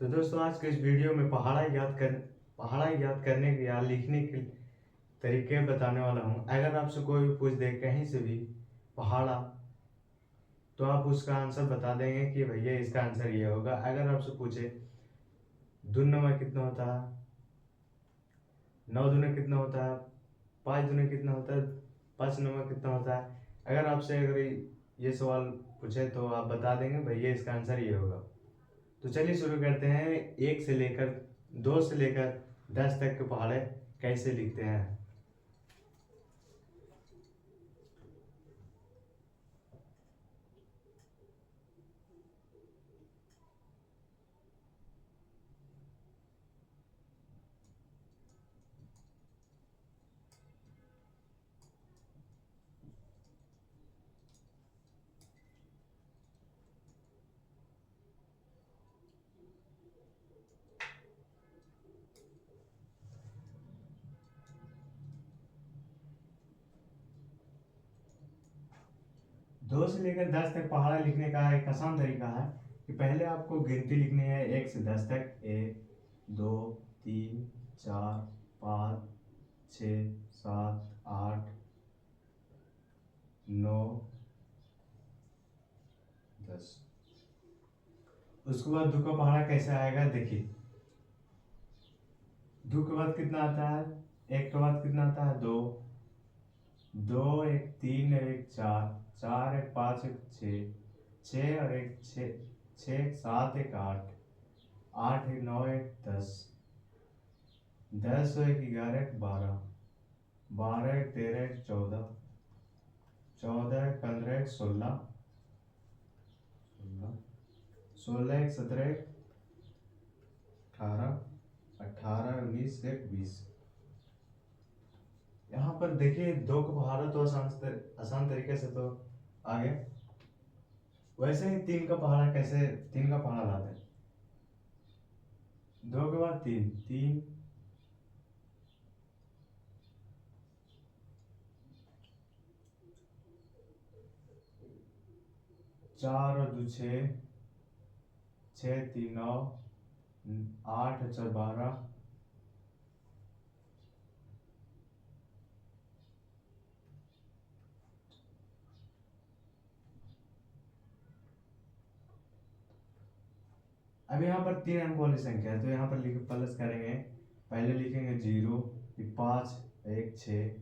तो दोस्तों आज के इस वीडियो में पहाड़ा याद करने के या लिखने के तरीके बताने वाला हूँ। अगर आपसे कोई भी पूछ दे कहीं से भी पहाड़ा, तो आप उसका आंसर बता देंगे कि भैया इसका आंसर ये होगा। अगर आपसे पूछे दुन्नमा कितना होता है, 9 दूने कितना होता है, 5 दूने कितना होता है, 5 नमा कितना होता है, अगर ये सवाल पूछे तो आप बता देंगे भैया इसका आंसर ये होगा। तो चलिए शुरू करते हैं। 1 से लेकर 2 से लेकर 10 तक के पहाड़े कैसे लिखते हैं। 2 से लेकर 10 तक पहाड़ा लिखने का एक आसान तरीका है कि पहले आपको गिनती लिखनी है 1 से 10 तक। 1 2 3 4 5 6 7 8 9 10। उसके बाद 2 का पहाड़ा कैसे आएगा देखिए। 2 के बाद कितना आता है, 1 के बाद कितना आता है, 2 2 1 3 और 1 4 4 1 5 1 6 6 और 1 6 6 7 1 8 8 1 9 1 10 10 और 1 11 1 12 12 1 13 1 14 14 1 15 1 16 16 1 17 1 18 18 19 1 20। यहाँ पर देखिए 2 का पहाड़ा तो आसान तरीके से तो आ गया। वैसे ही 3 का पहाड़ा कैसे 3 का पहाड़ा लाते हैं। 2 के बाद 3 3 4 और 2 6 6 3 9 8 4 12 अब यहाँ पर 3 अंक वाली संख्या है तो यहाँ पर प्लस करेंगे। पहले लिखेंगे 0, 5 1 6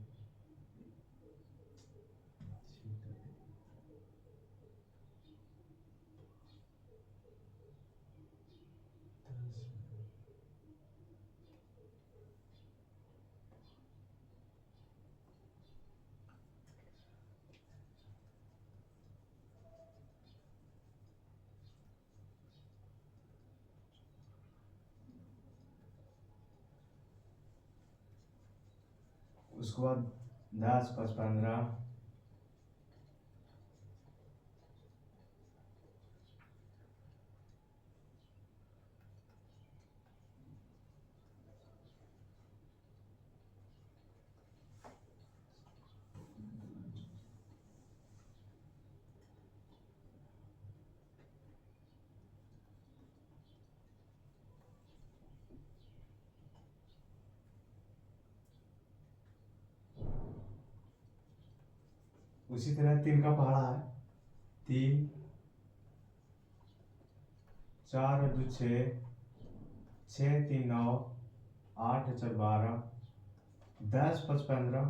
उसके बाद 10 5 15 उसी तरह 3 का पहाड़ा है। 3 4 और 2 6 6 3 9 8 4 12 10 5 15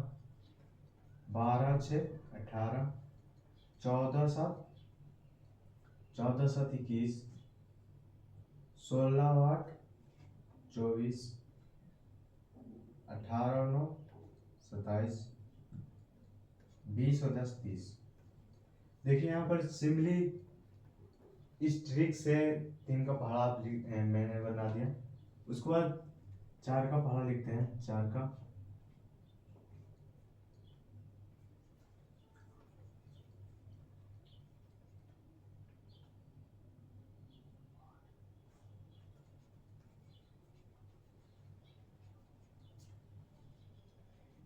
12 6 18 14 7 14 7 21 16 8 24 18 9 27 20 और 10 30। देखिए यहाँ पर सिंपली इस ट्रिक से 3 का पहाड़ा मैंने बना दिया। उसके बाद 4 का पहाड़ा लिखते हैं। 4 का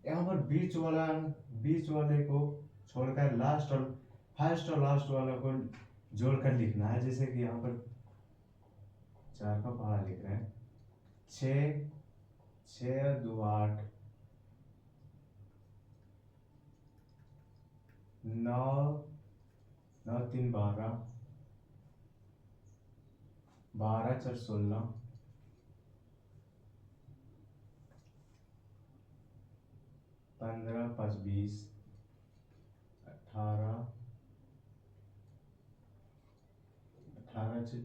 यहाँ पर बीच वाले को छोड़कर लास्ट और फर्स्ट और लास्ट वाले को जोड़कर लिखना है। जैसे कि यहाँ पर 4 का पहाड़ा लिख रहे हैं। 6 6 2 8 9 9 3 12 12 4 16 15 5 20 18 18 से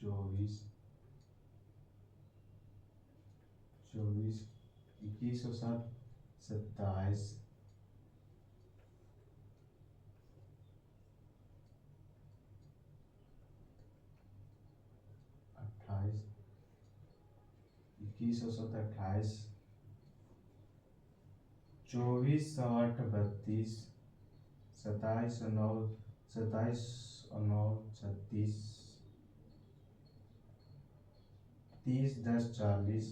24 24 21 और 7 27 28 21 और 7 28 24 8 32 27 और 9 27 और 9 36 30 10 40।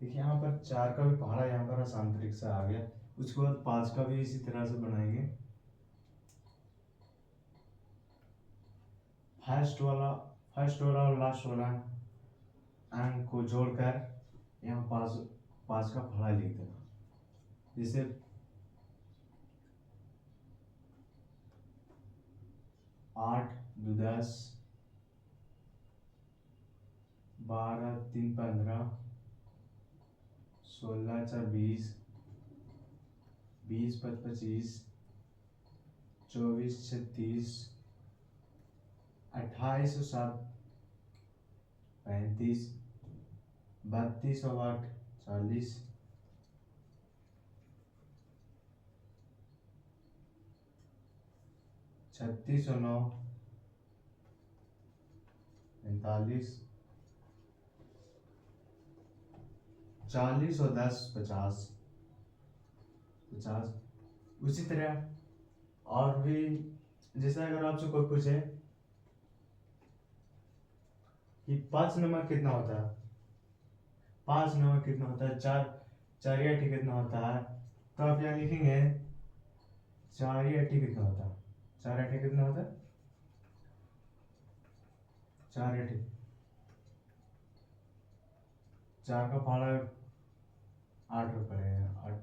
देखिए यहाँ पर 4 का भी पहाड़ा यहाँ पर आसांतरिक से आ गया। उसके बाद 5 का भी इसी तरह से बनाएंगे। फर्स्ट वाला और लास्ट वाला अंक को जोड़कर यहाँ 5 का पहाड़ा लिख देना। जैसे 8 2 10 12 3 15 16 4 20 20 5 25 24 36 28 और 7 35 32 और 8 40 36 और 9 45 40 और 10 50 50। उसी तरह और भी, जैसे अगर आपसे कोई पूछे कि 5 नंबर कितना होता है, 5 नंबर कितना होता है, 4 या 8 कितना होता है, तो आप यहाँ लिखेंगे 4 या 8 कितना होता है, 4 8 कितना होता है, 4 8 4 का पहाड़ा 8 रुपये है 8।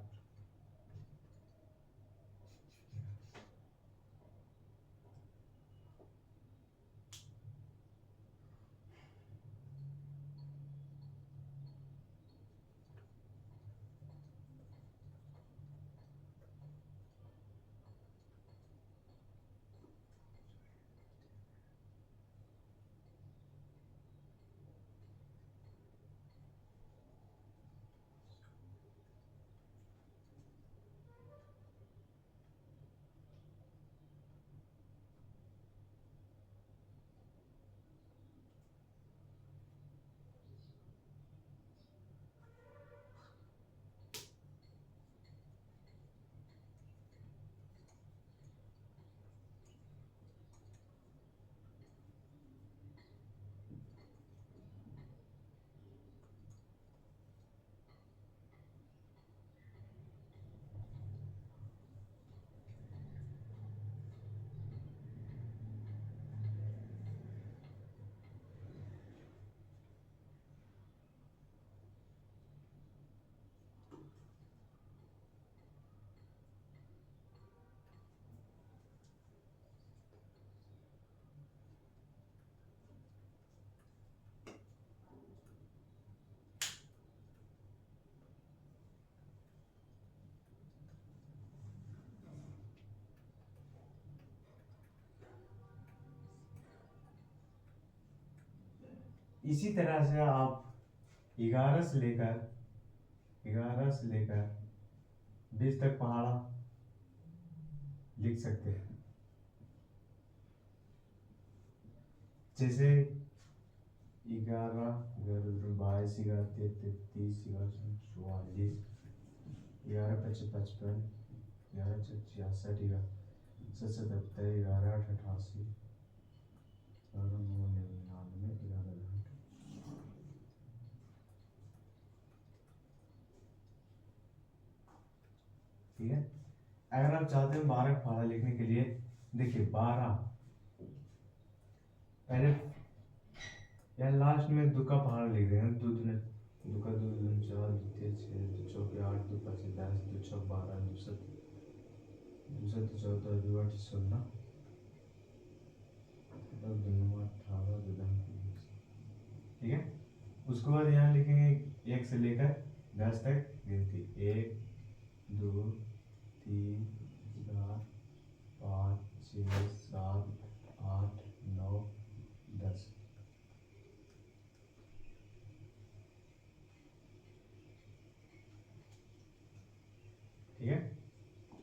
इसी तरह से आप 11 से लेकर 20 तक पहाड़ा लिख सकते हैं। जैसे 11 22 11 33 11 44 11 25 55 11 66 11 77 11 88 11 9 99 11 ठीक है। अगर आप चाहते हैं 12 का पहाड़ा लिखने के लिए, देखिए 12 पहले या लास्ट में दो का पहाड़ लिख देंगे। दो दूने दो का दो दूने चार, दो तीन छः, दो चौके आठ, दो पाँच 10, दो छः 12, दो सात दो सात 14, दो आठ 16, दो नौ 18, दो दस 20। ठीक है। उसके बाद यहाँ लिखेंगे 1 से लेकर 10 तक गिनती। 1 2 3 4 5 6 7 8 9 10। ठीक है।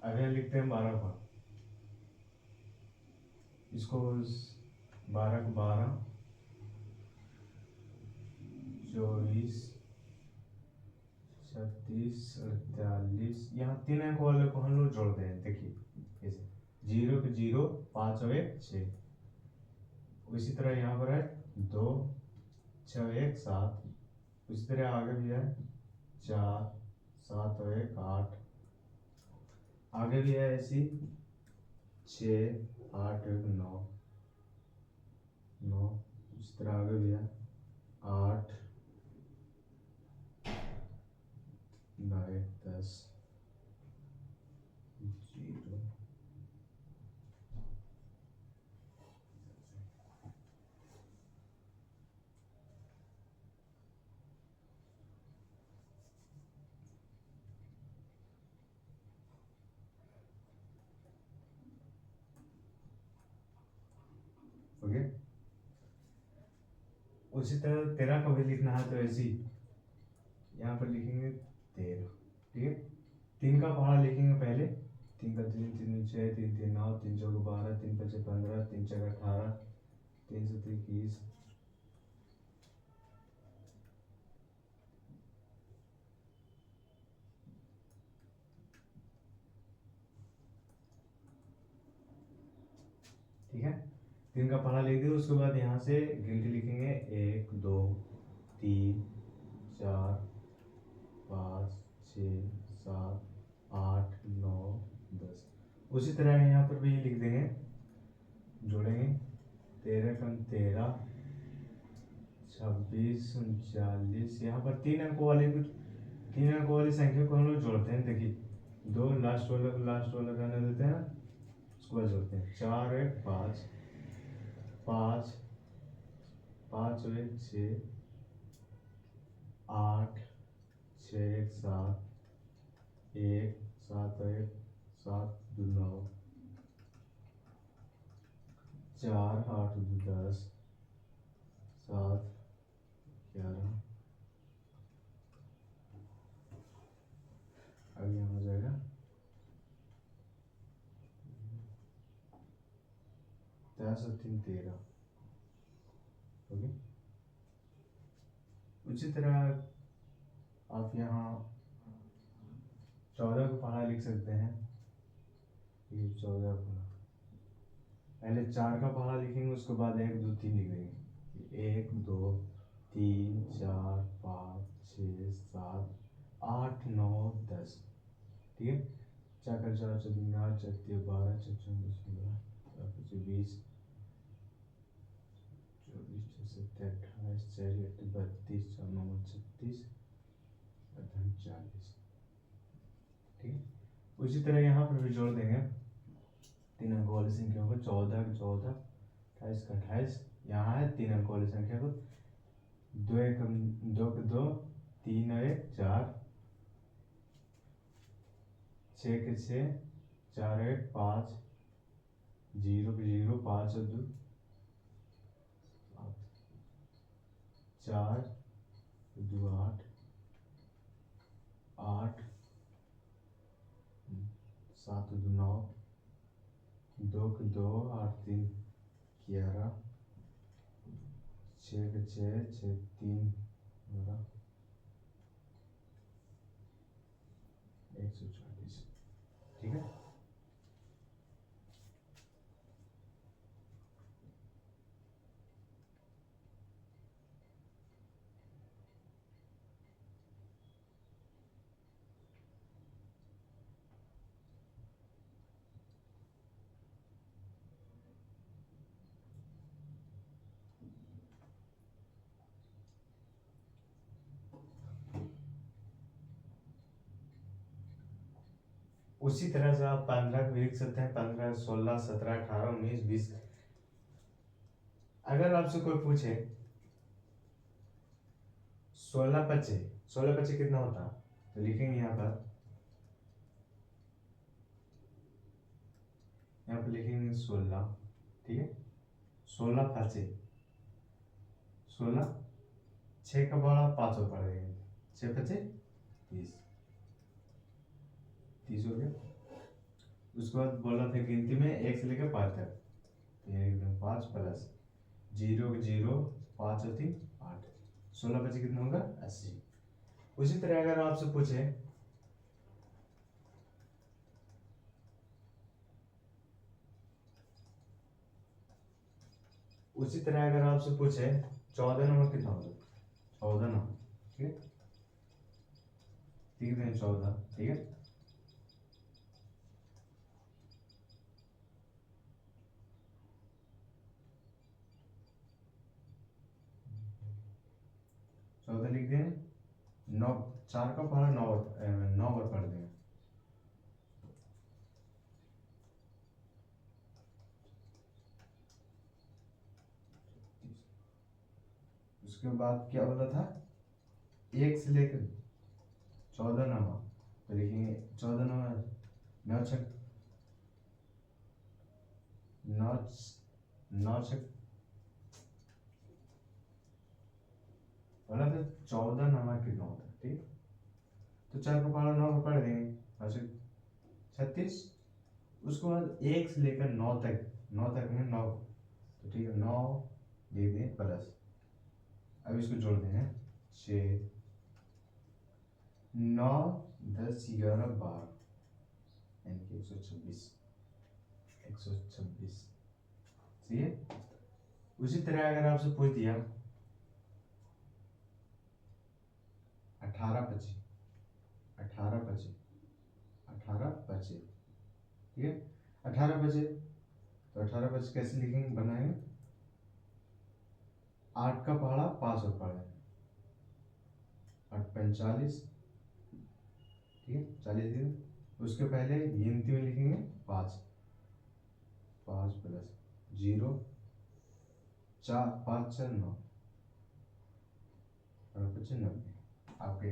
अब यहाँ लिखते हैं 12 का। इसको 12 को 12, 24, 36, 48। यहाँ 3 अंक वाले को हम लोग जोड़ते हैं। देखिए कैसे, 0 के 0, 5 और 1 6। इसी तरह यहाँ पर है 2 6 1 7। इसी तरह आगे भी है 4 7 और 1 8। आगे भी है ऐसी 6 8 1 9 9। इस तरह आगे भी है 8 9 1 10 0। ओके। उसी तरह 13 का भी लिखना है तो ऐसी यहाँ पर लिखेंगे 13। ठीक है। 3 का पहाड़ा लिखेंगे पहले। 3 का 3 3 6 3 3 9 3 4 12 3 5 15 3 4 18 3 7 21। ठीक है। 3 का पहाड़ा लिख दिया। उसके बाद यहाँ से गिनती लिखेंगे 1 2 3 4 5 6 7 8 9 10। उसी तरह यहाँ पर भी लिख देंगे, जोड़ेंगे 13 कम 13 26 39। यहाँ पर 3 अंकों वाले कुछ 3 अंकों वाली संख्या को हम लोग जोड़ते हैं। देखिए, 2 लास्ट वाला कहने देते हैं, उसको बाद जोड़ते हैं। 4 1 5 5 5 और 1 6 8 6 1 7 1 7 और 1 7 2 9 4 8 2 10 7 11। अब यहाँ हो जाएगा 10 और 3 13। ओके। उसी तरह आप यहाँ 14 को पहाड़ा लिख सकते हैं। ये 14 को पहले 4 का पहाड़ा लिखेंगे, उसके बाद 1 2 3 लिख देंगे। 1 2 3 4 5 6 7 8 9 10। ठीक है। 4 का 4 14 8 4 3 12 4 14 16 4 20 24 6 7 28 4 8 32 4 9 36 40। ठीक है। उसी तरह यहाँ पर भी जोड़ देंगे 3 अंक वाली संख्या को। 14 का 14, 28 का 28। यहाँ है 3 अंक वाली संख्या को। 2 1 2 का 2, 3 और 1 4, 6 के 6, 4 और 1 5, 0 के 0, 5 और 2 4 2 8 8 7 2 9 2 के 2 8 3 11 6 के 6 6 3 12 140। ठीक है। उसी तरह से आप 15 को लिख सकते हैं, 15, 16, 17, 18, 19, 20। अगर आपसे कोई पूछे 16 25 कितना होता, तो लिखेंगे यहाँ पर लिखेंगे 16, ठीक है। 16 5 16, 6 का बड़ा 5 और पड़ गए, 6 5 30, 30 हो गया। उसके बाद बोला था गिनती में 1 से लेकर 5 तक, तो ये एकदम 5 प्लस 0 0 5 और 3 8, 16 25 कितना होगा 80। उसी तरह अगर आपसे पूछे उसी तरह अगर आपसे पूछे 14 नंबर कितना होगा, 14 नंबर, ठीक है, ठीक है 14, ठीक है। चौदह लिख दें, 9, 4 का पहाड़ा 9 बार पढ़ देंगे। उसके बाद क्या बोला था, 1 से लेकर 14 नंबर, तो लिखेंगे 14 नंबर 9 छक 9 9 छक बोला था 14 नंबर कितना होता है, ठीक। तो 4 का पहाड़ा 9 बार पढ़ देंगे, 36। उसके बाद 1 से लेकर 9 तक, 9 तक में 9, तो ठीक है 9 दे दें प्लस, अब इसको जोड़ देंगे 6 9 10 11 12, यानी कि 126, 126, सही है। उसी तरह अगर आपसे पूछ दिया 18 25, 18 25, 18 25, ठीक है। 18 25, तो 18 25 कैसे लिखेंगे, बनाएंगे 8 का पहाड़ा 5 और पढ़ेंगे, 8 45, ठीक है 40 दिन। उसके पहले गिनती में लिखेंगे 5, 5 प्लस 0 4 5 4 9 और 95 आपके